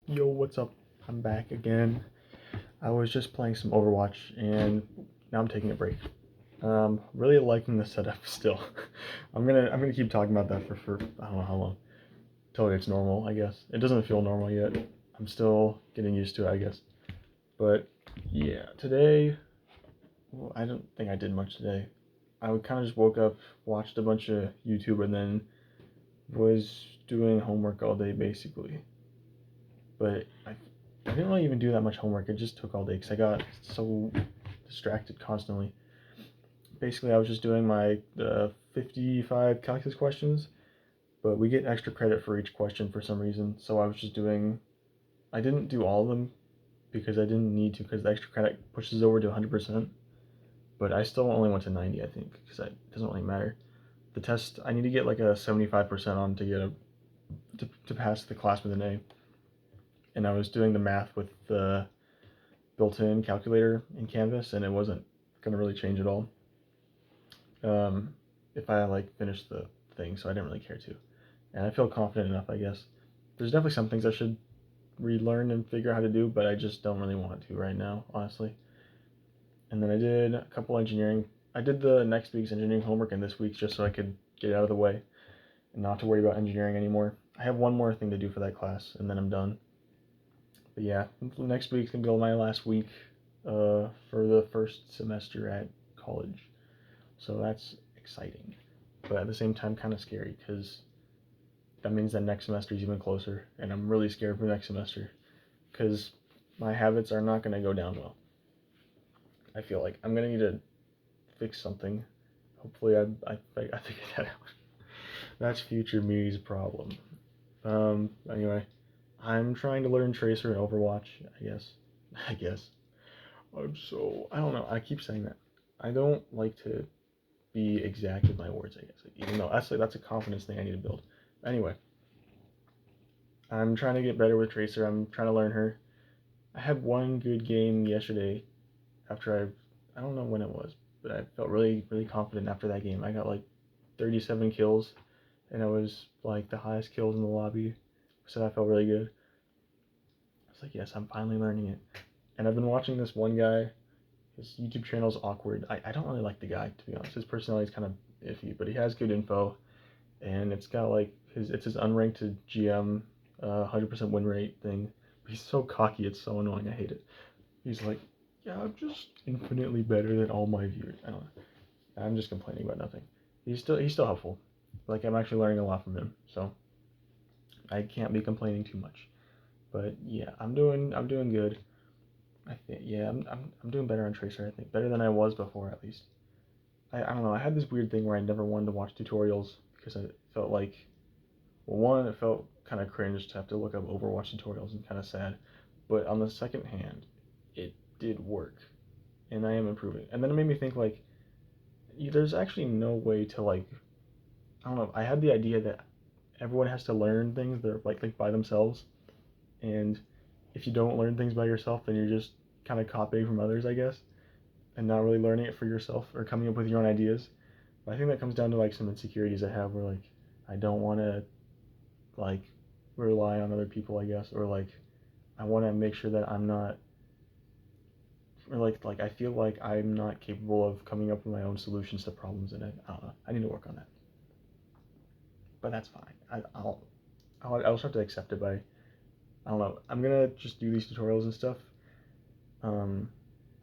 Yo, what's up? I'm back again. I was just playing some Overwatch and now I'm taking a break. Really liking the setup still. I'm gonna keep talking about that for I don't know how long. Till it's normal, I guess. It doesn't feel normal yet. I'm still getting used to it, I guess. But yeah, today, well, I don't think I did much today. I kind of just woke up, watched a bunch of YouTube, and then was doing homework all day basically. But I didn't really even do that much homework. It just took all day because I got so distracted constantly. Basically, I was just doing my 55 calculus questions, but we get extra credit for each question for some reason. So I was just doing. I didn't do all of them because I didn't need to because the extra credit pushes over to 100%. But I still only went to 90, I think, because it doesn't really matter. The test I need to get like a 75% on to get to pass the class with an A. And I was doing the math with the built-in calculator in Canvas, and it wasn't gonna really change at all. If I like finished the thing, so I didn't really care to, and I feel confident enough, I guess. There's definitely some things I should relearn and figure out how to do, but I just don't really want to right now, honestly. And then I did a couple engineering. I did the next week's engineering homework and this week's just so I could get it out of the way and not to worry about engineering anymore. I have one more thing to do for that class, and then I'm done. But yeah, next week's gonna be my last week for the first semester at college. So that's exciting, but at the same time, kind of scary because that means that next semester is even closer, and I'm really scared for next semester because my habits are not gonna go down well. I feel like I'm gonna need to fix something. Hopefully, I figure that out. That's future me's problem. Anyway, I'm trying to learn Tracer and Overwatch. I guess. I guess. I don't know. I keep saying that. I don't like to be exact with my words, I guess. Even though that's a confidence thing I need to build. Anyway, I'm trying to get better with Tracer. I'm trying to learn her. I had one good game yesterday after I don't know when it was, but I felt really confident after that game. I got like 37 kills, and I was like the highest kills in the lobby, so I felt really good. I was like, yes, I'm finally learning it. And I've been watching this one guy. His YouTube channel is awkward. I don't really like the guy, to be honest. His personality is kind of iffy, but he has good info, and it's got like it's his unranked GM 100% win rate thing. He's so cocky, it's so annoying. I hate it. He's like, yeah, I'm just infinitely better than all my viewers. I don't know. I'm just complaining about nothing. He's still helpful. Like I'm actually learning a lot from him, so I can't be complaining too much. But yeah, I'm doing good. I think yeah, I'm doing better on Tracer. I think better than I was before at least. I don't know. I had this weird thing where I never wanted to watch tutorials because I felt like, well, one, it felt kind of cringe to have to look up Overwatch tutorials and kind of sad. But on the second hand, it did work, and I am improving. And then it made me think like, there's actually no way to like, I don't know. I had the idea that everyone has to learn things they're like by themselves, and if you don't learn things by yourself, then you're just kind of copying from others, I guess, and not really learning it for yourself or coming up with your own ideas. But I think that comes down to like some insecurities I have where like I don't want to like rely on other people, I guess, or like I want to make sure that I'm not or like I feel like I'm not capable of coming up with my own solutions to problems, and I don't know. I need to work on that, but that's fine. I'll just have to accept it by I don't know. I'm gonna just do these tutorials and stuff. Um,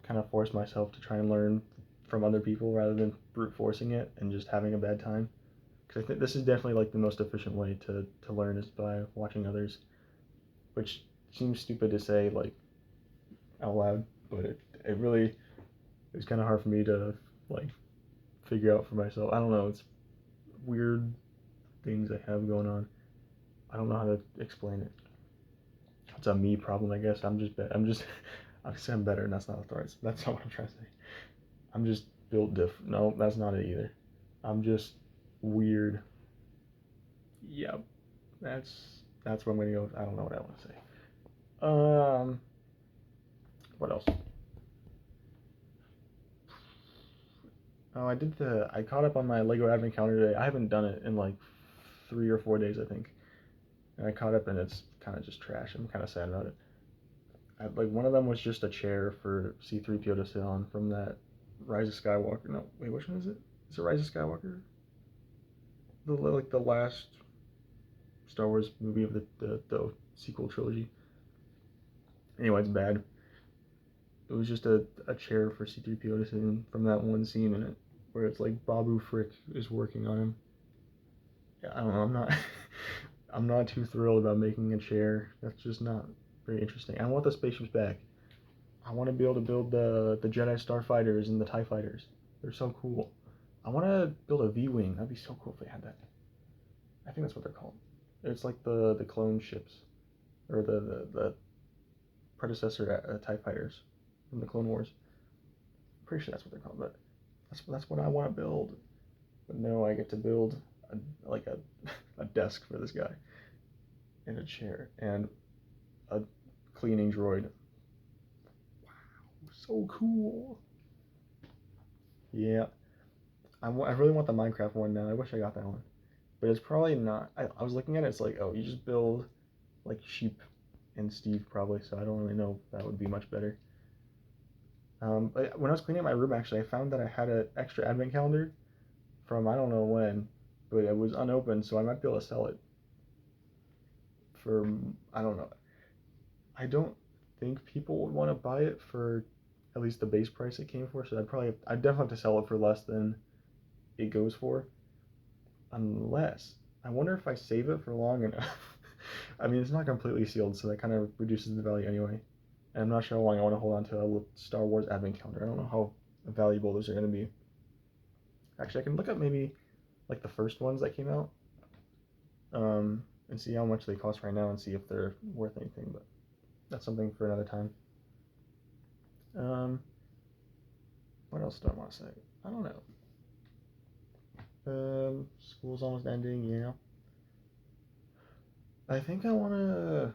Kind of force myself to try and learn from other people rather than brute forcing it and just having a bad time. Because I think this is definitely like the most efficient way to learn is by watching others, which seems stupid to say like out loud, but it really it's kind of hard for me to like figure out for myself. I don't know. It's weird things I have going on. I don't know how to explain it. It's a me problem, I guess. I'm saying I'm better, and that's not the right. That's not what I'm trying to say. I'm just built different. No, that's not it either. I'm just weird. Yep, that's where I'm gonna go. I don't know what I want to say. Um, what else? Oh, I caught up on my Lego advent calendar today. I haven't done it in like 3 or 4 days, I think. And I caught up, and it's kind of just trash. I'm kind of sad about it. Like one of them was just a chair for C-3PO to sit on from that Rise of Skywalker. No, wait, which one is it? Is it Rise of Skywalker? The last Star Wars movie of the sequel trilogy. Anyway, it's bad. It was just a chair for C-3PO to sit in from that one scene in it, where it's like Babu Frick is working on him. Yeah, I don't know. I'm not. I'm not too thrilled about making a chair. That's just not very interesting. I want the spaceships back. I want to be able to build the Jedi Starfighters and the Tie Fighters. They're so cool. I want to build a V-wing. That'd be so cool if they had that. I think that's what they're called. It's like the clone ships, or the predecessor Tie Fighters from the Clone Wars. I'm pretty sure that's what they're called. But that's what I want to build. But no, I get to build like a desk for this guy, and a chair, and a cleaning droid. Wow, so cool. Yeah, I really want the Minecraft one now. I wish I got that one. But it's probably not. I was looking at it, it's like, oh, you just build like sheep and Steve probably, so I don't really know if that would be much better. But when I was cleaning my room, actually, I found that I had an extra advent calendar from I don't know when, but it was unopened, so I might be able to sell it for, I don't know. I don't think people would want to buy it for at least the base price it came for, so I'd definitely have to sell it for less than it goes for, unless I wonder if I save it for long enough. I mean, it's not completely sealed, so that kind of reduces the value anyway. And I'm not sure how long I want to hold on to a Star Wars advent calendar. I don't know how valuable those are going to be. Actually, I can look up maybe like the first ones that came out, and see how much they cost right now and see if they're worth anything. But that's something for another time. Um, what else do I want to say? I don't know. School's almost ending. Yeah. I think I want to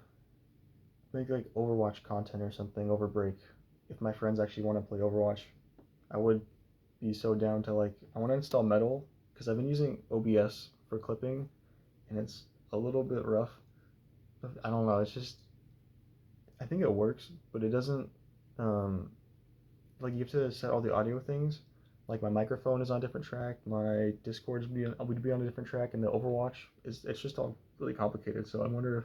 make like Overwatch content or something over break. If my friends actually want to play Overwatch, I would be so down to like I want to install Metal because I've been using OBS for clipping and it's a little bit rough. I don't know. It's just I think it works, but it doesn't. Um, like you have to set all the audio things. Like my microphone is on a different track, my Discord would be on a different track, and the Overwatch is it's just all really complicated. So I wonder if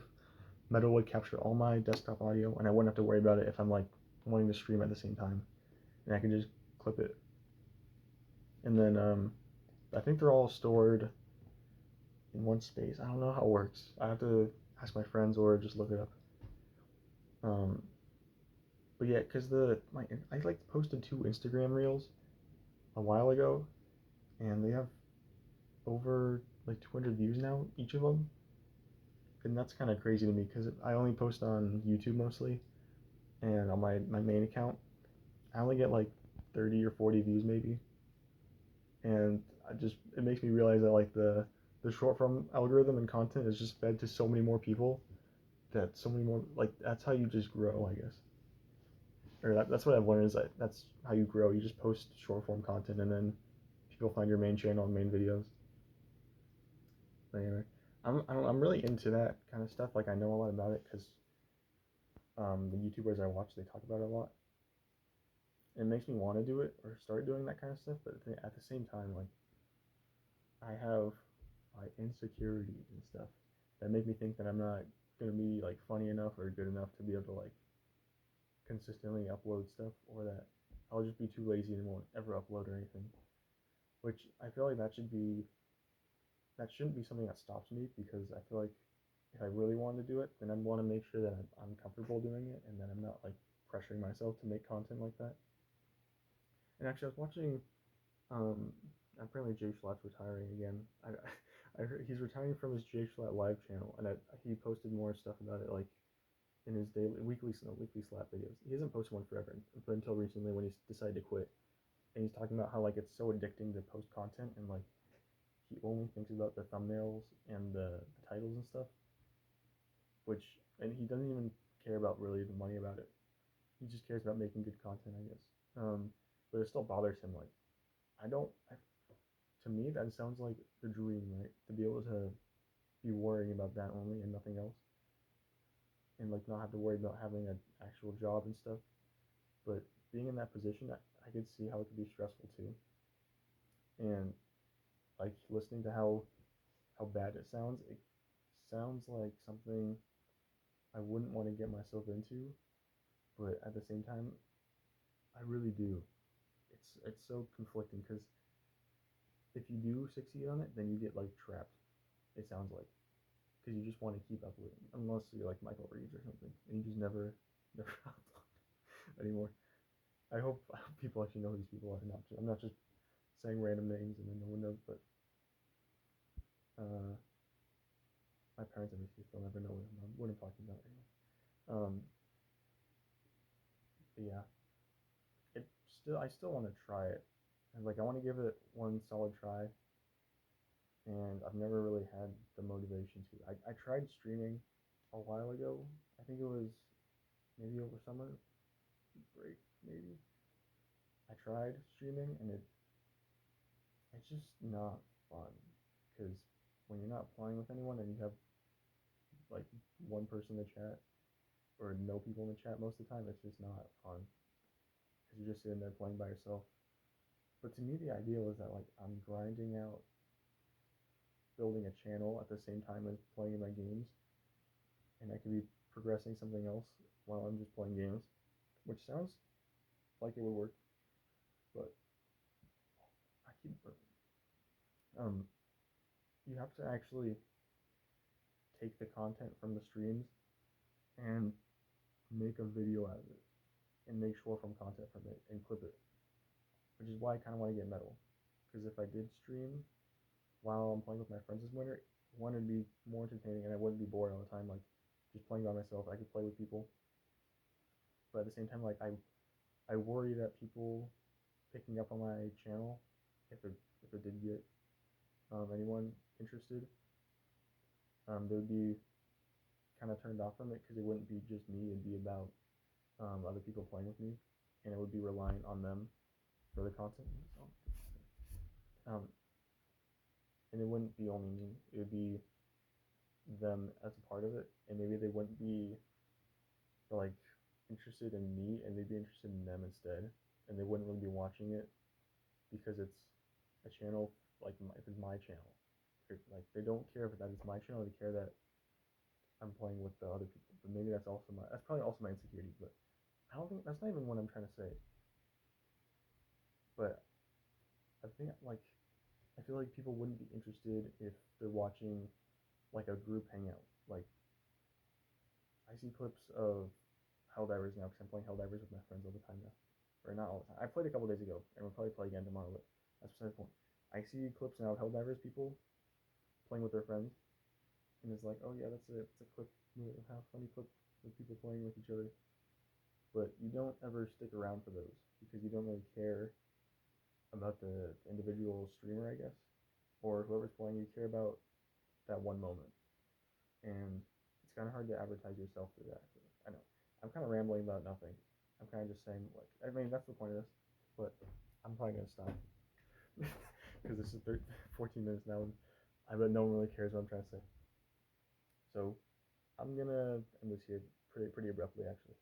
Metal would capture all my desktop audio, and I wouldn't have to worry about it if I'm like wanting to stream at the same time, and I can just clip it. And then I think they're all stored in one space. I don't know how it works. I have to ask my friends or just look it up. Um, but yeah, because I like posted 2 Instagram reels a while ago, and they have over like 200 views now each of them, and that's kind of crazy to me because I only post on YouTube mostly, and on my main account I only get like 30 or 40 views maybe, and it makes me realize that like the short form algorithm and content is just fed to so many more people that so many more like that's how you just grow, I guess. Or that's what I've learned is that that's how you grow. You just post short form content and then people find your main channel and main videos. But anyway, I'm really into that kind of stuff. Like I know a lot about it because the YouTubers I watch they talk about it a lot. It makes me want to do it or start doing that kind of stuff. But at the same time, like I have like insecurities and stuff that make me think that I'm not gonna be like funny enough or good enough to be able to like consistently upload stuff, or that I'll just be too lazy and won't ever upload or anything. Which I feel like that shouldn't be something that stops me, because I feel like if I really want to do it, then I want to make sure that I'm comfortable doing it and that I'm not like pressuring myself to make content like that. And actually, I was watching. Um, Apparently Jay Schlatt's retiring again. I heard he's retiring from his Jay Schlatt live channel, and he posted more stuff about it like in his weekly slap videos. He hasn't posted one forever, but until recently when he decided to quit. And he's talking about how like it's so addicting to post content, and like he only thinks about the thumbnails and the titles and stuff, which and he doesn't even care about really the money about it. He just cares about making good content, I guess. But it still bothers him. Like I don't. To me, that sounds like the dream, right? To be able to be worrying about that only and nothing else. and like not have to worry about having an actual job and stuff. But being in that position, I could see how it could be stressful too. And like listening to how bad it sounds like something I wouldn't want to get myself into, but at the same time, I really do. It's so conflicting because if you do succeed on it, then you get like trapped. It sounds like because you just want to keep up with it, unless you're like Michael Reeves or something, and you just never upload anymore. I hope people actually know who these people are. I'm not just saying random names and then no one knows, but uh, my parents obviously they'll never know what I'm talking about anyway. But yeah, I still want to try it, and like I want to give it one solid try, and I've never really had the motivation to. I tried streaming a while ago. I think it was maybe over summer break, maybe. I tried streaming, and it's just not fun because when you're not playing with anyone and you have like one person in the chat or no people in the chat most of the time, it's just not fun because you're just sitting there playing by yourself. But to me, the idea was that like I'm grinding out building a channel at the same time as playing my games, and I could be progressing something else while I'm just playing games, which sounds like it would work, but I keep um you have to actually take the content from the streams and make a video out of it and make short form content from it and clip it, which is why I kind of want to get metal. Because if I did stream while I'm playing with my friends this winter, one would be more entertaining and I wouldn't be bored all the time. Like just playing by myself, I could play with people, but at the same time, like I worry that people picking up on my channel, if it did get anyone interested, they would be kind of turned off from it because it wouldn't be just me. It'd be about other people playing with me, and it would be reliant on them for the content. So, um, and it wouldn't be only me. It would be them as a part of it, and maybe they wouldn't be like interested in me, and they'd be interested in them instead, and they wouldn't really be watching it because it's a channel if it's my channel. Like they don't care if that is my channel. They care that I'm playing with the other people. But maybe that's probably also my insecurity. But I don't think that's not even what I'm trying to say. But I think like I feel like people wouldn't be interested if they're watching like a group hangout. Like I see clips of Helldivers now because I'm playing Helldivers with my friends all the time now. Or not all the time. I played a couple days ago, and we'll probably play again tomorrow. But that's beside the point. I see clips now of Helldivers people playing with their friends, and it's like, oh yeah, it's a clip, how funny clip with people playing with each other. But you don't ever stick around for those because you don't really care about the individual streamer, I guess, or whoever's playing. You care about that one moment, and it's kind of hard to advertise yourself through that. I know I'm kind of rambling about nothing. I'm kind of just saying like I mean that's the point of this, but I'm probably gonna stop because this is 14 minutes now, and I bet no one really cares what I'm trying to say. So I'm gonna end this here pretty abruptly actually.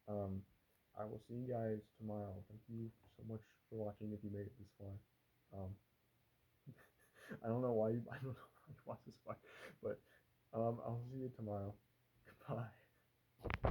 Um, I will see you guys tomorrow. Thank you so much for watching if you made it this far. Um, I don't know why you watched this far, but I'll see you tomorrow. Goodbye.